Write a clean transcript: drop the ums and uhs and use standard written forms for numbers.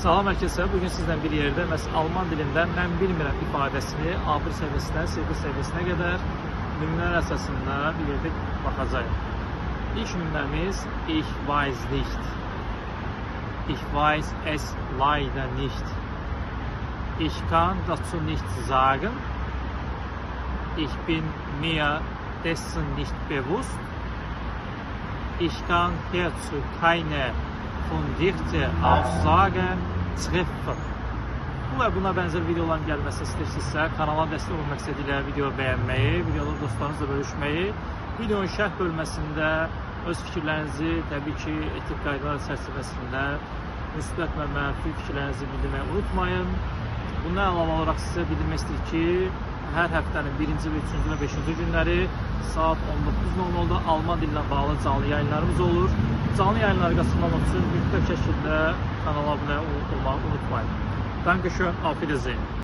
Salam hər kəsə. Bugün sizdən bir yerdə Alman dilindən mən bilmirəm ifadəsini A1 səviyyəsindən C1 səviyyəsinə qədər nümunələr əsasında bir yerdə baxacağıq. İlk nümunəmiz Ich weiß nicht. Ich weiß es leider nicht. Ich kann dazu nichts sagen. Ich bin mir dessen nicht bewusst. Ich kann hierzu keine fundierte Aussagen treffen. Bu və buna bənzər videoların gəlməsi istəyirsinizsə, kanala dəstək olmaq istədiklə video bəyənməyi, videoları dostlarınızla bölüşməyi, videonun şərh bölməsində öz fikirlərinizi, təbii ki, etik qaydalar çərçivəsində müsbət və mənfi fikirlərinizi bildirməyi unutmayın. Bundan əlavə olaraq sizə bildirmək istəyir ki, hər həftənin 1-ci və 3-cü və 5-ci günləri saat 19:00-da Alman dililə bağlı canlı yayınlarımız olur. Canlı yayınları qatılmaq üçün mütləq şəkildə kanala abunə olmağı unutmayın. Dankeschön, auf Wiedersehen.